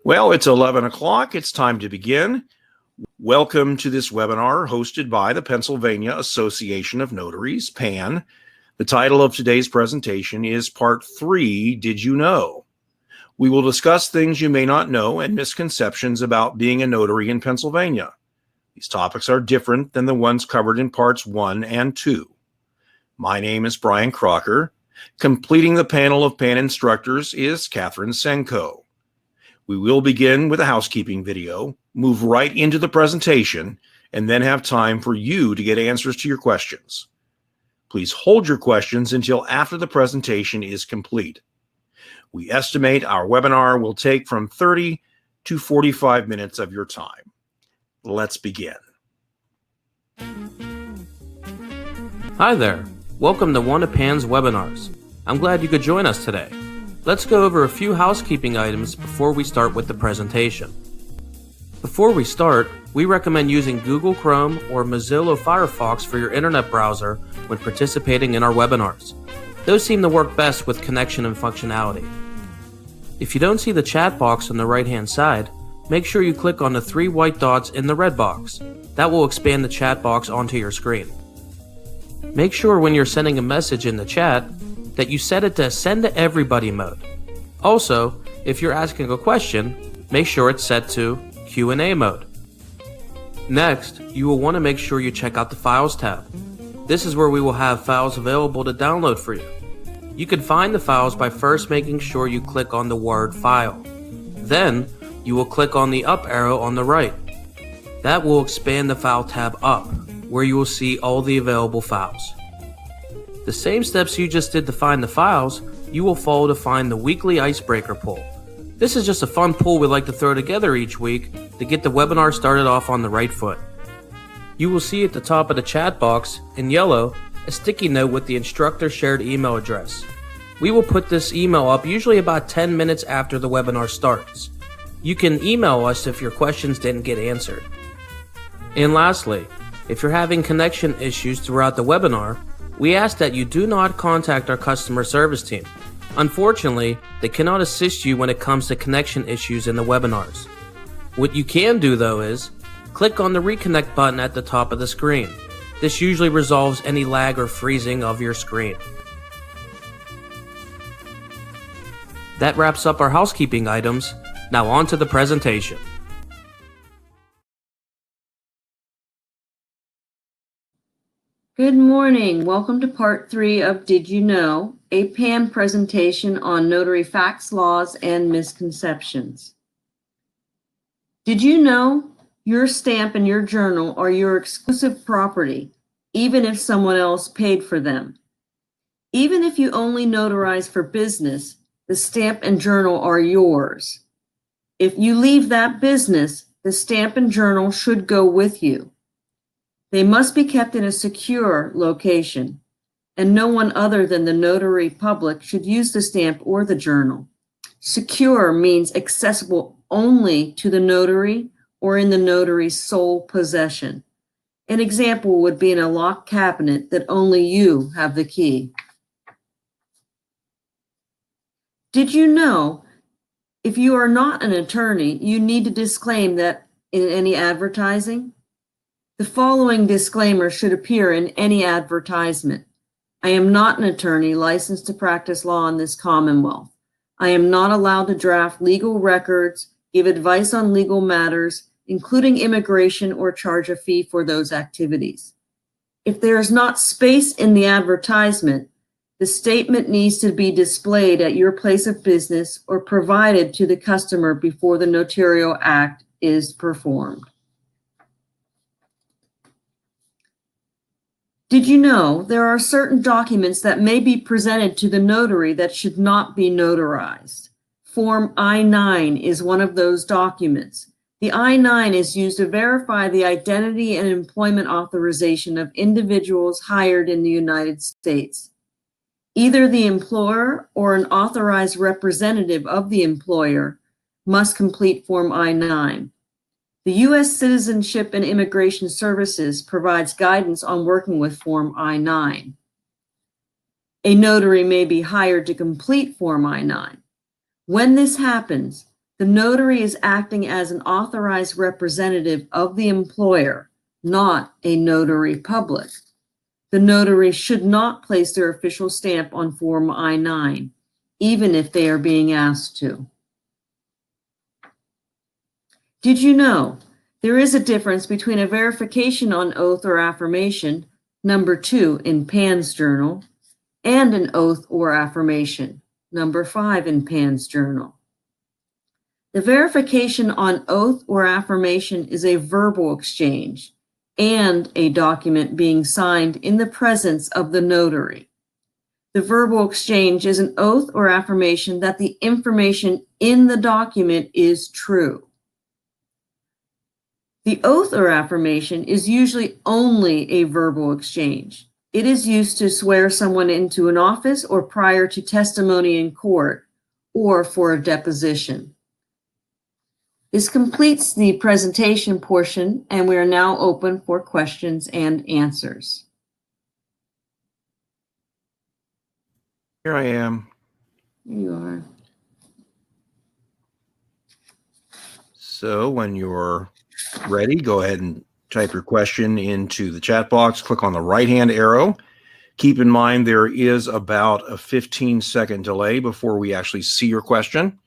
Well, it's 11 o'clock. It's time to begin. Welcome to this webinar hosted by the Pennsylvania Association of Notaries, PAN. The title of today's presentation is Part 3, Did You Know? We will discuss things you may not know and misconceptions about being a notary in Pennsylvania. These topics are different than the ones covered in Parts 1 and 2. My name is Brian Crocker. Completing the panel of PAN instructors is Catherine Senko. We will begin with a housekeeping video, move right into the presentation, and then have time for you to get answers to your questions. Please hold your questions until after the presentation is complete. We estimate our webinar will take from 30 to 45 minutes of your time. Let's begin. Hi there. Welcome to one of PAN's webinars. I'm glad you could join us today. Let's go over a few housekeeping items before we start with the presentation. Before we start, we recommend using Google Chrome or Mozilla Firefox for your internet browser when participating in our webinars. Those seem to work best with connection and functionality. If you don't see the chat box on the right-hand side, make sure you click on the 3 white dots in the red box. That will expand the chat box onto your screen. Make sure when you're sending a message in the chat that you set it to send to everybody mode. Also, if you're asking a question, make sure it's set to Q&A mode. Next, you will want to make sure you check out the Files tab. This is where we will have files available to download for you. You can find the files by first making sure you click on the word File. Then, you will click on the up arrow on the right. That will expand the File tab up, where you will see all the available files. The same steps you just did to find the files, you will follow to find the weekly Icebreaker poll. This is just a fun poll we like to throw together each week to get the webinar started off on the right foot. You will see at the top of the chat box, in yellow, a sticky note with the instructor shared email address. We will put this email up usually about 10 minutes after the webinar starts. You can email us if your questions didn't get answered. And lastly, if you're having connection issues throughout the webinar, we ask that you do not contact our customer service team. Unfortunately, they cannot assist you when it comes to connection issues in the webinars. What you can do though is, click on the reconnect button at the top of the screen. This usually resolves any lag or freezing of your screen. That wraps up our housekeeping items. Now on to the presentation. Good morning. Welcome to Part 3 of Did You Know? A PAN presentation on notary facts, laws, and misconceptions. Did you know your stamp and your journal are your exclusive property, even if someone else paid for them? Even if you only notarize for business, the stamp and journal are yours. If you leave that business, the stamp and journal should go with you. They must be kept in a secure location, and no one other than the notary public should use the stamp or the journal. Secure means accessible only to the notary or in the notary's sole possession. An example would be in a locked cabinet that only you have the key. Did you know if you are not an attorney, you need to disclaim that in any advertising? The following disclaimer should appear in any advertisement. I am not an attorney licensed to practice law in this Commonwealth. I am not allowed to draft legal records, give advice on legal matters, including immigration, or charge a fee for those activities. If there is not space in the advertisement, the statement needs to be displayed at your place of business or provided to the customer before the notarial act is performed. Did you know there are certain documents that may be presented to the notary that should not be notarized? Form I-9 is one of those documents. The I-9 is used to verify the identity and employment authorization of individuals hired in the United States. Either the employer or an authorized representative of the employer must complete Form I-9. The U.S. Citizenship and Immigration Services provides guidance on working with Form I-9. A notary may be hired to complete Form I-9. When this happens, the The notary is acting as an authorized representative of the employer, not a notary public. The notary should not place their official stamp on Form I-9, even if they are being asked to. Did you know there is a difference between a verification on oath or affirmation, number 2 in Pan's journal, and an oath or affirmation, number 5 in Pan's journal? The verification on oath or affirmation is a verbal exchange and a document being signed in the presence of the notary. The verbal exchange is an oath or affirmation that the information in the document is true. The oath or affirmation is usually only a verbal exchange. It is used to swear someone into an office or prior to testimony in court or for a deposition. This completes the presentation portion, and we are now open for questions and answers. Here I am. Here you are. So when you're ready, go ahead and type your question into the chat box. Click on the right-hand arrow. Keep in mind there is about a 15-second delay before we actually see your question.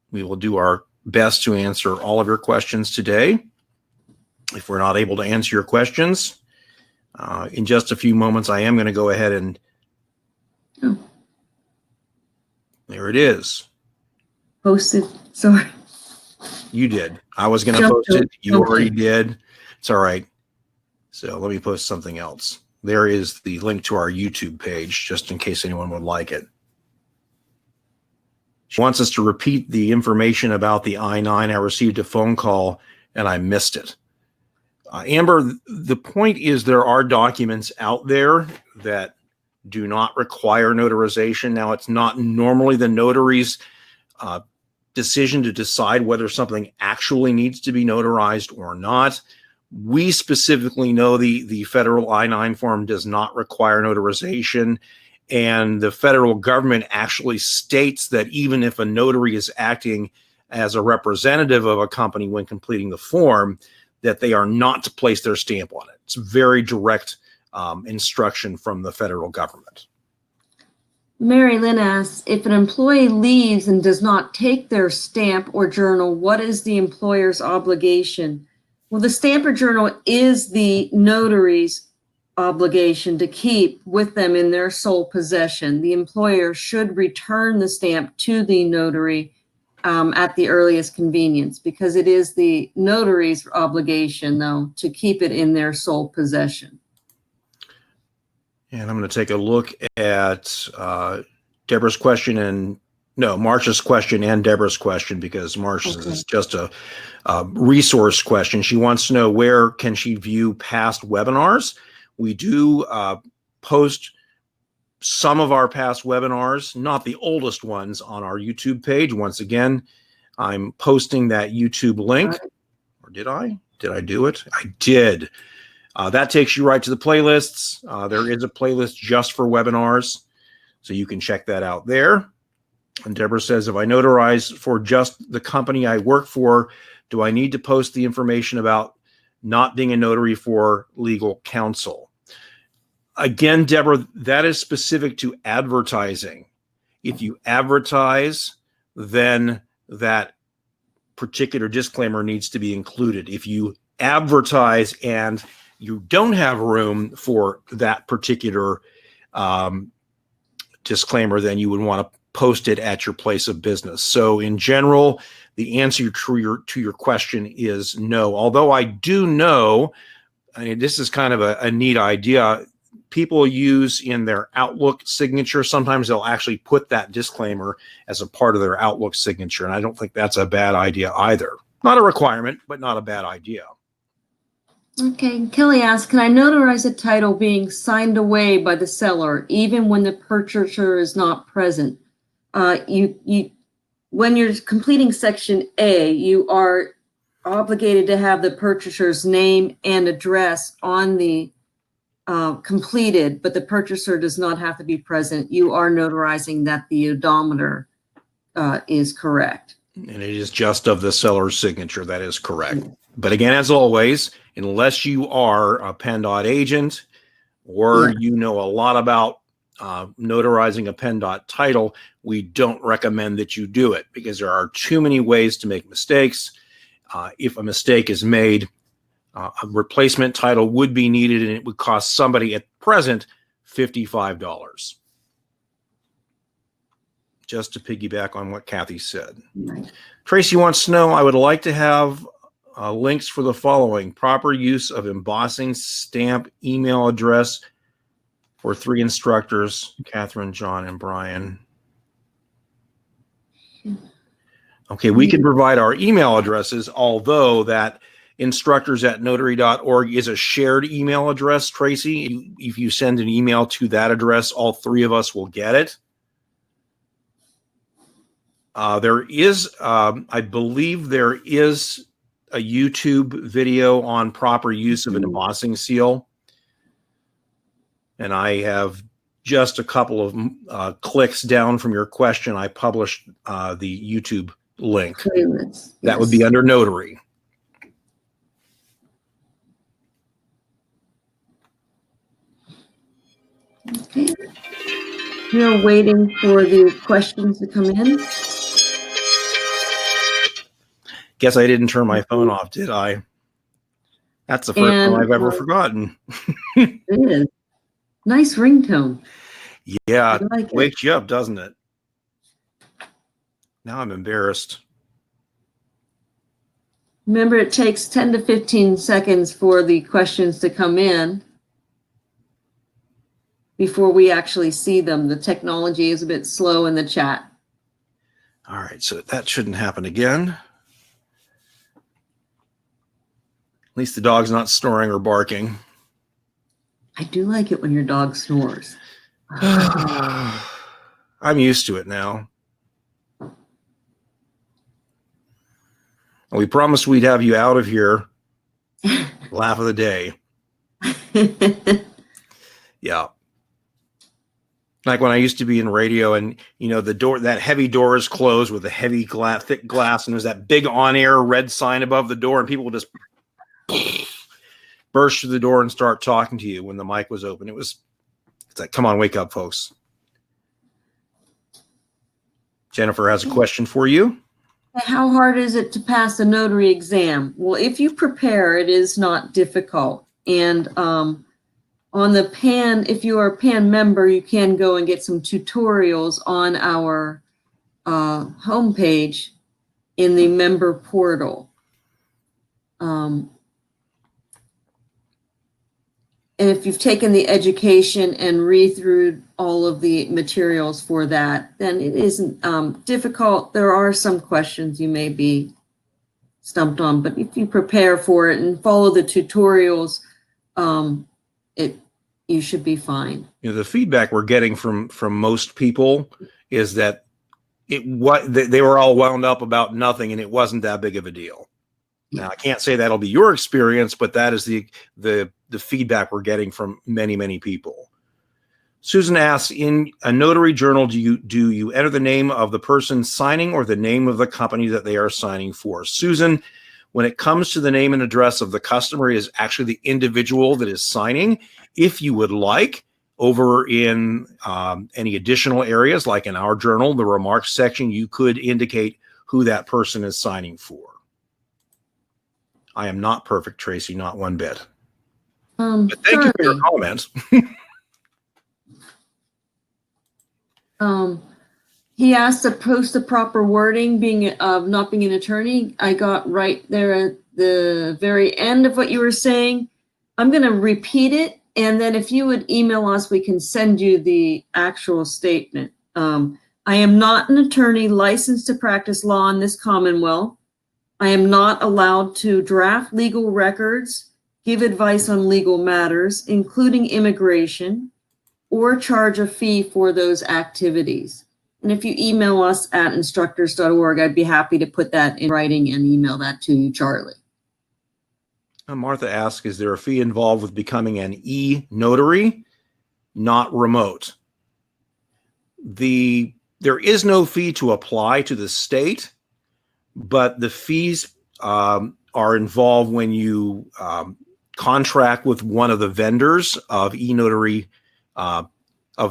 We will do our best to answer all of your questions today. If we're not able to answer your questions, in just a few moments, I am going to go ahead and there it is. Posted. Sorry. You did. I was going to post it. You already did. It's all right. So let me post something else. There is the link to our YouTube page, just in case anyone would like it. She wants us to repeat the information about the I-9. I received a phone call and I missed it. Amber, the point is there are documents out there that do not require notarization. Now, it's not normally the notary's decision to decide whether something actually needs to be notarized or not. We specifically know the federal I-9 form does not require notarization. And the federal government actually states that even if a notary is acting as a representative of a company when completing the form, that they are not to place their stamp on it. It's very direct instruction from the federal government. Mary Lynn asks, if an employee leaves and does not take their stamp or journal, what is the employer's obligation? Well, the stamp or journal is the notary's obligation to keep with them in their sole possession. The employer should return the stamp to the notary at the earliest convenience, because it is the notary's obligation, though, to keep it in their sole possession. And I'm going to take a look at Deborah's question and Marcia's question and Deborah's question, because Marcia's is just a resource question. She wants to know, where can she view past webinars? We do post some of our past webinars, not the oldest ones, on our YouTube page. Once again, I'm posting that YouTube link. Or did I? Did I do it? I did. That takes you right to the playlists. There is a playlist just for webinars, so you can check that out there. And Deborah says, if I notarize for just the company I work for, do I need to post the information about not being a notary for legal counsel? Again, Deborah, that is specific to advertising. If you advertise, then that particular disclaimer needs to be included. If you advertise and you don't have room for that particular disclaimer, then you would want to post it at your place of business. So in general, the answer to your question is no. Although I do know, this is kind of a neat idea. People use in their Outlook signature, sometimes they'll actually put that disclaimer as a part of their Outlook signature. And I don't think that's a bad idea either. Not a requirement, but not a bad idea. Okay, Kelly asks, can I notarize a title being signed away by the seller even when the purchaser is not present? When you're completing Section A, you are obligated to have the purchaser's name and address on the completed, but the purchaser does not have to be present. You are notarizing that the odometer is correct. And it is just of the seller's signature. That is correct. But again, as always, unless you are a PennDOT agent or you know a lot about notarizing a PennDOT title, we don't recommend that you do it because there are too many ways to make mistakes. If a mistake is made, a replacement title would be needed, and it would cost somebody at present $55. Just to piggyback on what Kathy said. Tracy wants to know, I would like to have links for the following: proper use of embossing, stamp, email address for 3 instructors, Catherine, John, and Brian. Okay, we can provide our email addresses, although that instructors@notary.org is a shared email address, Tracy. If you send an email to that address, all 3 of us will get it. There is, I believe there is a YouTube video on proper use of an embossing seal. And I have just a couple of clicks down from your question. I published the YouTube link. That would be under Notary. Okay. We're waiting for the questions to come in. Guess I didn't turn my phone off, did I? That's the first time I've ever forgotten. It is. Nice ringtone. Yeah, like wakes you up, doesn't it? Now I'm embarrassed. Remember, it takes 10 to 15 seconds for the questions to come in before we actually see them. The technology is a bit slow in the chat. All right, so that shouldn't happen again. At least the dog's not snoring or barking. I do like it when your dog snores. I'm used to it now. We promised we'd have you out of here. Laugh of the day. Yeah. Like when I used to be in radio and, you know, the door, that heavy door is closed with a heavy glass, thick glass, and there's that big on-air red sign above the door, and people would just burst through the door and start talking to you when the mic was open. It's like, come on, wake up, folks. Jennifer has a question for you. How hard is it to pass a notary exam? Well, if you prepare, it is not difficult. And on the PAN, if you are a PAN member, you can go and get some tutorials on our homepage in the member portal. And if you've taken the education and read through all of the materials for that, then it isn't difficult. There are some questions you may be stumped on, but if you prepare for it and follow the tutorials, you should be fine. You know, the feedback we're getting from most people is that they were all wound up about nothing, and it wasn't that big of a deal. Now, I can't say that'll be your experience, but that is the feedback we're getting from many people. Susan asks, in a notary journal, do you enter the name of the person signing or the name of the company that they are signing for? Susan, when it comes to the name and address of the customer, it is actually the individual that is signing. If you would like, over in any additional areas, like in our journal, the remarks section, you could indicate who that person is signing for. I am not perfect, Tracy, not one bit. But thank you for your comments. He asked to post the proper wording, being of not being an attorney. I got right there at the very end of what you were saying. I'm going to repeat it, and then if you would email us, we can send you the actual statement. I am not an attorney licensed to practice law in this Commonwealth. I am not allowed to draft legal records, give advice on legal matters, including immigration, or charge a fee for those activities. And if you email us at instructors.org, I'd be happy to put that in writing and email that to you, Charlie. Martha asks, is there a fee involved with becoming an e-notary? Not remote. There is no fee to apply to the state. but the fees are involved when you contract with one of the vendors of E-Notary, of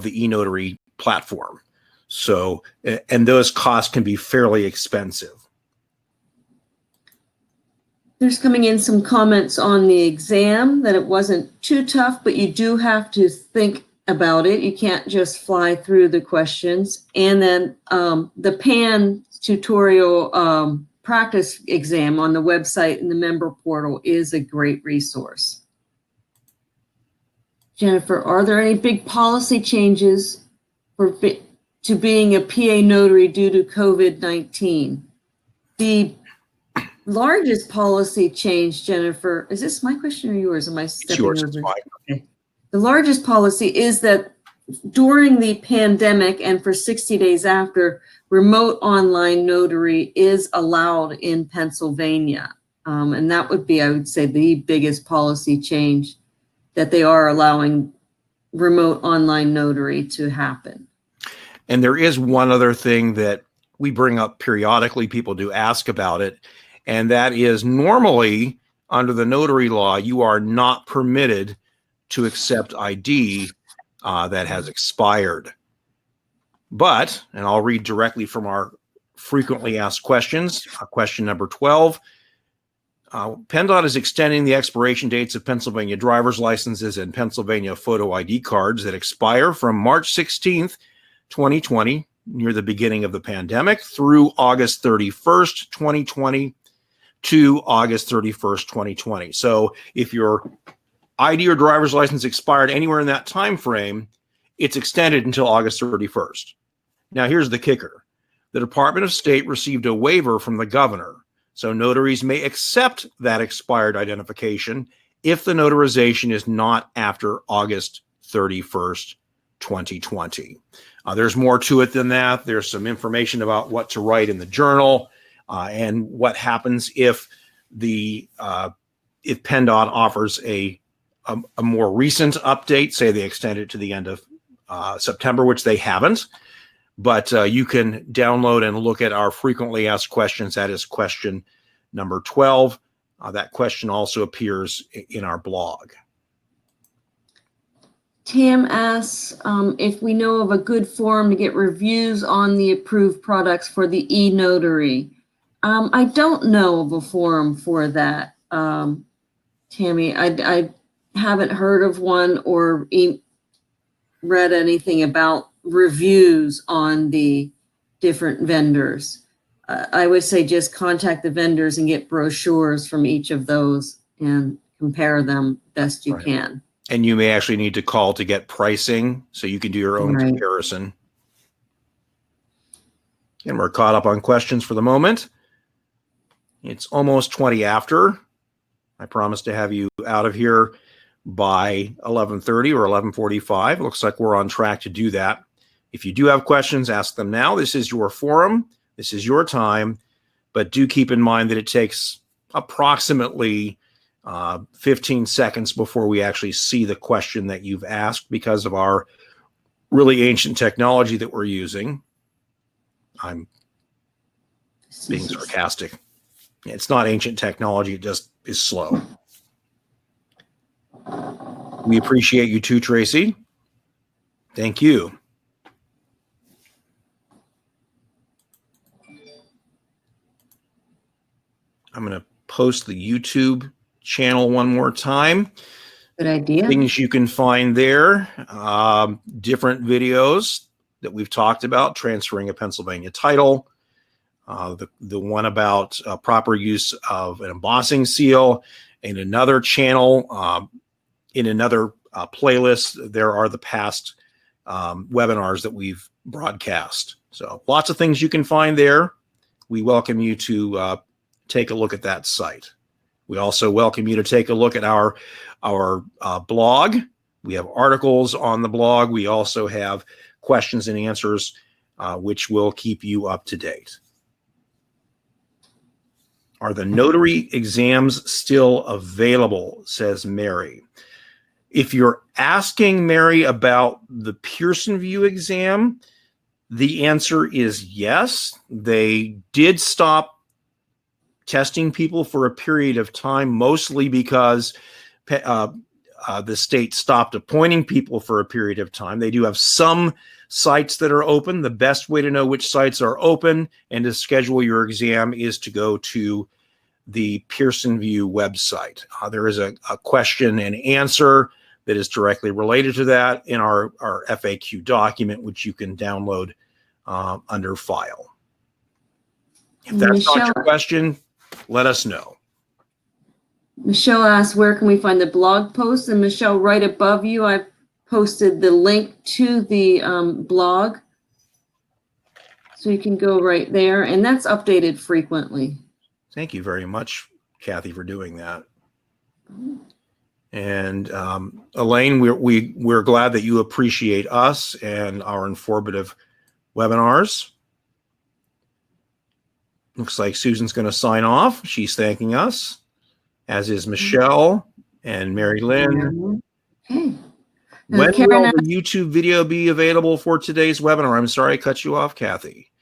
the E-Notary platform. So, and those costs can be fairly expensive. There's coming in some comments on the exam that it wasn't too tough, but you do have to think about it. You can't just fly through the questions. And then the PAN tutorial practice exam on the website and the member portal is a great resource. Jennifer, are there any big policy changes to being a PA notary due to COVID-19? The largest policy change, Jennifer, is this my question or yours? Am I stepping over? It's yours. Okay. The largest policy is that during the pandemic and for 60 days after, remote online notary is allowed in Pennsylvania. And that would be, I would say, the biggest policy change, that they are allowing remote online notary to happen. And there is one other thing that we bring up periodically. People do ask about it. And that is, normally under the notary law, you are not permitted to accept ID that has expired. But, and I'll read directly from our frequently asked questions, question number 12. PennDOT is extending the expiration dates of Pennsylvania driver's licenses and Pennsylvania photo ID cards that expire from March 16th, 2020, near the beginning of the pandemic, through August 31st, 2020, to August 31st, 2020. So if your ID or driver's license expired anywhere in that time frame, it's extended until August 31st. Now, here's the kicker. The Department of State received a waiver from the governor, so notaries may accept that expired identification if the notarization is not after August 31st, 2020. There's more to it than that. There's some information about what to write in the journal and what happens if if PennDOT offers a more recent update, say they extend it to the end of September, which they haven't. But you can download and look at our frequently asked questions. That is question number 12. That question also appears in our blog. Tam asks if we know of a good forum to get reviews on the approved products for the E-Notary. I don't know of a forum for that, Tammy. I haven't heard of one or read anything about reviews on the different vendors. I would say just contact the vendors and get brochures from each of those and compare them best you can. And you may actually need to call to get pricing so you can do your own comparison. And we're caught up on questions for the moment. It's almost 20 after. I promise to have you out of here by 11:30 or 11:45. Looks like we're on track to do that. If you do have questions, ask them now. This is your forum. This is your time. But do keep in mind that it takes approximately 15 seconds before we actually see the question that you've asked because of our really ancient technology that we're using. I'm being sarcastic. It's not ancient technology. It just is slow. We appreciate you too, Tracy. Thank you. I'm going to post the YouTube channel one more time. Good idea. Things you can find there, different videos that we've talked about, transferring a Pennsylvania title, the one about proper use of an embossing seal. In another channel, in another playlist, there are the past webinars that we've broadcast. So lots of things you can find there. We welcome you to take a look at that site. We also welcome you to take a look at our blog. We have articles on the blog. We also have questions and answers, which will keep you up to date. Are the notary exams still available, says Mary. If you're asking Mary about the Pearson VUE exam, the answer is yes. They did stop testing people for a period of time, mostly because the state stopped appointing people for a period of time. They do have some sites that are open. The best way to know which sites are open and to schedule your exam is to go to the Pearson VUE website. There is a question and answer that is directly related to that in our FAQ document, which you can download under File. If that's not your question, let us know. Michelle asked, where can we find the blog post? And Michelle, right above you, I've posted the link to the blog. So you can go right there, and that's updated frequently. Thank you very much, Kathy, for doing that. And Elaine, we're glad that you appreciate us and our informative webinars. Looks like Susan's going to sign off. She's thanking us, as is Michelle and Mary Lynn. Okay. When will the YouTube video be available for today's webinar? I'm sorry I cut you off, Kathy.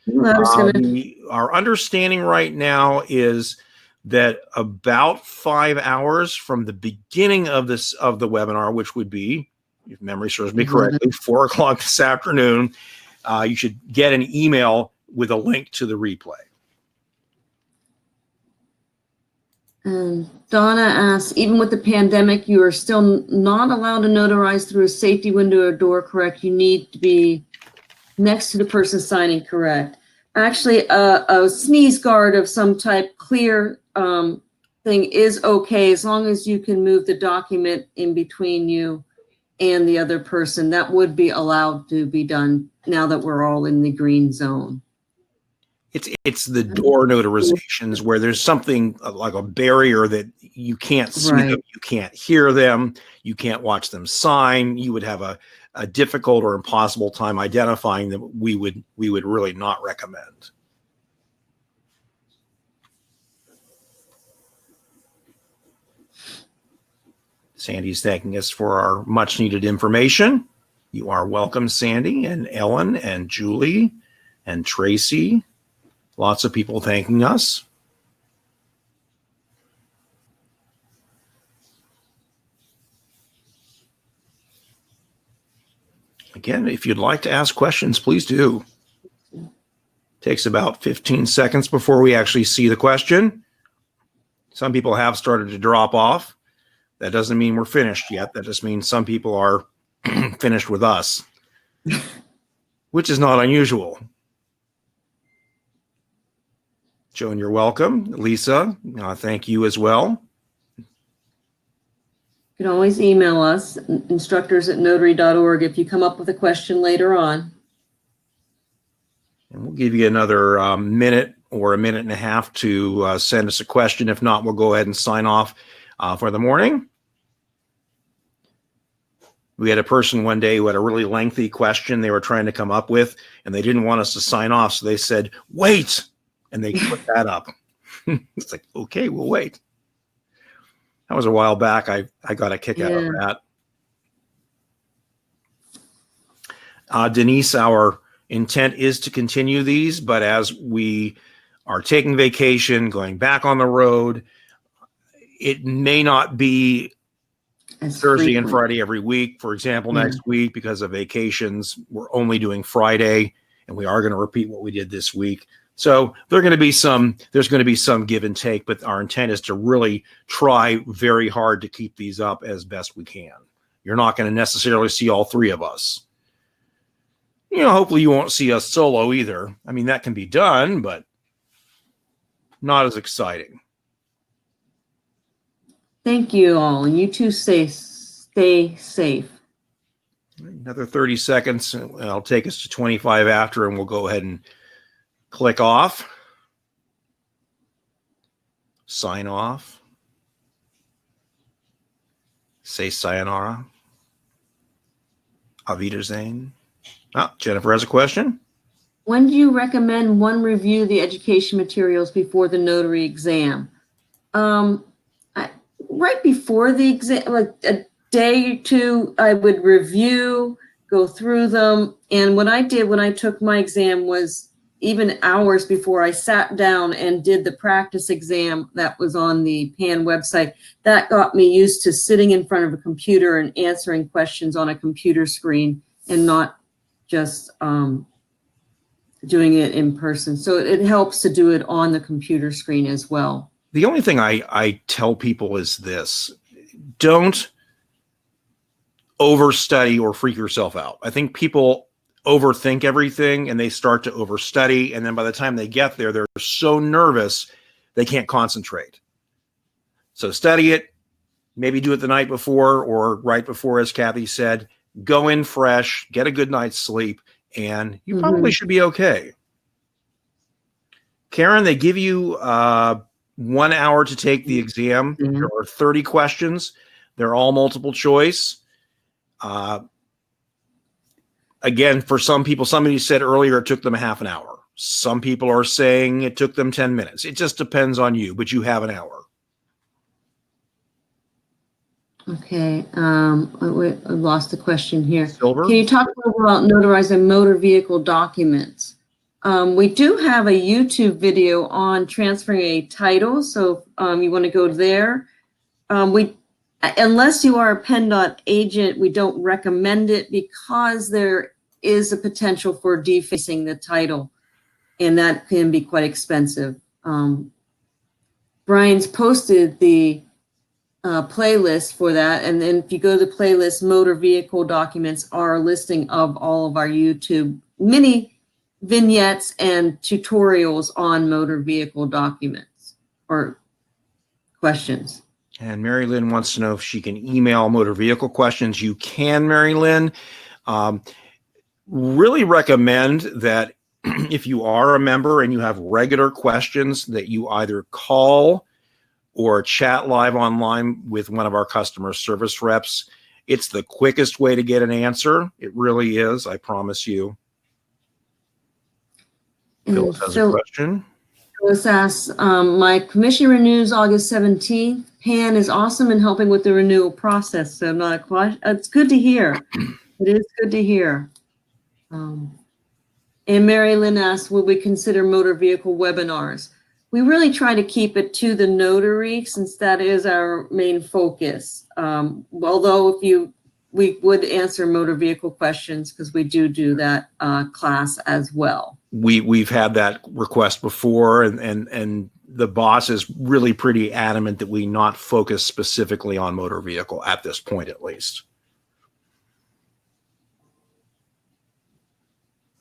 Our understanding right now is that about 5 hours from the beginning of the webinar, which would be, if memory serves me correctly, 4 o'clock this afternoon, you should get an email with a link to the replay. Donna asks, even with the pandemic, you are still not allowed to notarize through a safety window or door, correct? You need to be next to the person signing, correct? Actually, a sneeze guard of some type, clear thing is okay, as long as you can move the document in between you and the other person. That would be allowed to be done now that we're all in the green zone. It's the door notarizations where there's something like a barrier that you can't see them, you can't hear them, you can't watch them sign. You would have a difficult or impossible time identifying them. We would really not recommend. Sandy's thanking us for our much needed information. You are welcome, Sandy, and Ellen and Julie and Tracy. Lots of people thanking us. Again, if you'd like to ask questions, please do. Takes about 15 seconds before we actually see the question. Some people have started to drop off. That doesn't mean we're finished yet. That just means some people are finished with us, which is not unusual. Joan, you're welcome. Lisa, thank you as well. You can always email us, instructors@notary.org, if you come up with a question later on. And we'll give you another minute or a minute and a half to send us a question. If not, we'll go ahead and sign off for the morning. We had a person one day who had a really lengthy question they were trying to come up with, and they didn't want us to sign off, so they said, wait. And they put that up. It's like, okay, we'll wait. That was a while back. I got a kick out of that. Denise, our intent is to continue these, but as we are taking vacation, going back on the road, it may not be Thursday and Friday every week. For example, next week, because of vacations, we're only doing Friday, and we are going to repeat what we did this week. So there's going to be some give and take, but our intent is to really try very hard to keep these up as best we can. You're not going to necessarily see all three of us. Hopefully you won't see us solo either. I mean, that can be done, but not as exciting. Thank you all, and you too stay safe. Another 30 seconds, and I'll take us to 25 after, and we'll go ahead and click off, sign off, say sayonara, auf Wiedersehen. Jennifer has a question. When do you recommend one review the education materials before the notary exam? Right before the exam, like a day or two, I would review, go through them. And what I did when I took my exam was even hours before I sat down and did the practice exam that was on the PAN website. That got me used to sitting in front of a computer and answering questions on a computer screen and not just doing it in person. So it helps to do it on the computer screen as well. The only thing I tell people is this: don't overstudy or freak yourself out. I think people overthink everything and they start to overstudy, and then by the time they get there, they're so nervous they can't concentrate. So study it, maybe do it the night before or right before, as Kathy said. Go in fresh, get a good night's sleep, and you probably should be okay. Karen, they give you 1 hour to take the exam. There are 30 questions. They're all multiple choice. Again, for some people, somebody said earlier it took them a half an hour. Some people are saying it took them 10 minutes. It just depends on you, but you have an hour. Okay, I lost the question here. Silver? Can you talk a little about notarizing motor vehicle documents? We do have a YouTube video on transferring a title, so you want to go there. Unless you are a PennDOT agent, we don't recommend it because there is a potential for defacing the title, and that can be quite expensive. Brian's posted the playlist for that, and then if you go to the playlist, motor vehicle documents are a listing of all of our YouTube mini vignettes and tutorials on motor vehicle documents or questions. And Mary Lynn wants to know if she can email motor vehicle questions. You can, Mary Lynn. Really recommend that if you are a member and you have regular questions, that you either call or chat live online with one of our customer service reps. It's the quickest way to get an answer. It really is, I promise you. Phyllis has a question. Phyllis asks, my commission renews August 17th. PAN is awesome in helping with the renewal process. So not a question. It's good to hear. It is good to hear. And Mary Lynn asks, will we consider motor vehicle webinars? We really try to keep it to the notary since that is our main focus. Although we would answer motor vehicle questions because we do that class as well. We've had that request before, and the boss is really pretty adamant that we not focus specifically on motor vehicle at this point, at least.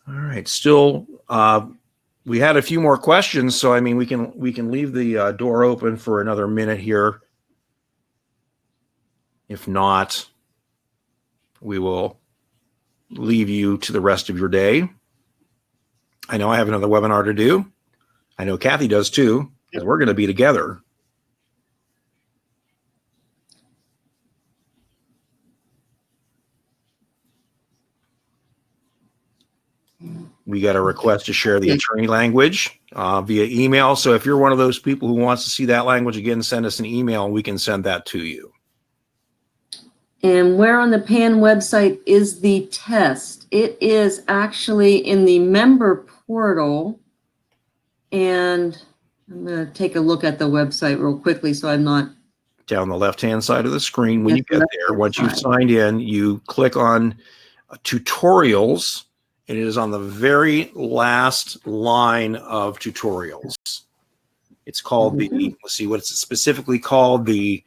All right, still, we had a few more questions, so I mean we can leave the door open for another minute here. If not, we will leave you to the rest of your day. I know I have another webinar to do. I know Kathy does too, because we're going to be together. We got a request to share the attorney language via email. So if you're one of those people who wants to see that language again, send us an email and we can send that to you. And where on the PAN website is the test? It is actually in the member portal. And I'm going to take a look at the website real quickly so I'm not. Down the left-hand side of the screen, when you get there, once you've signed in, you click on tutorials, and it is on the very last line of tutorials. It's called the, let's see what it's specifically called, the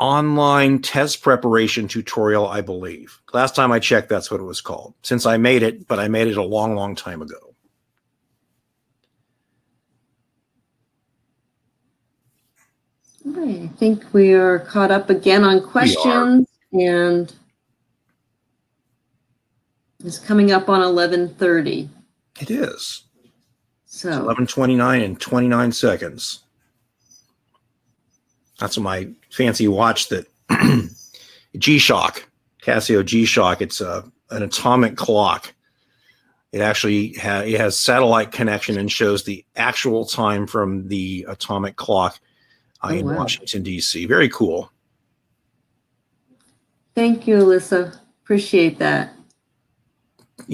online test preparation tutorial, I believe. Last time I checked, that's what it was called. Since I made it, but I made it a long, long time ago. Okay, I think we are caught up again on questions, and it's coming up on 11:30. It is. So it's 11:29 and 29 seconds. That's my fancy watch that G-Shock, Casio G-Shock. It's an atomic clock. It actually it has satellite connection and shows the actual time from the atomic clock in Washington, D.C. Very cool. Thank you, Alyssa. Appreciate that.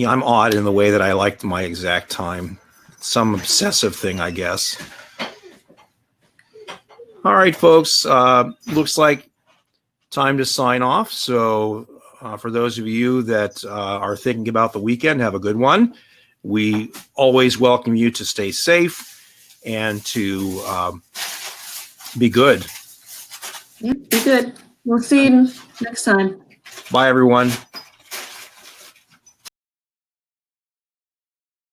I'm odd in the way that I like my exact time. Some obsessive thing, I guess. All right, folks. Looks like time to sign off. So for those of you that are thinking about the weekend, have a good one. We always welcome you to stay safe and to be good. Yep, be good. We'll see you next time. Bye, everyone.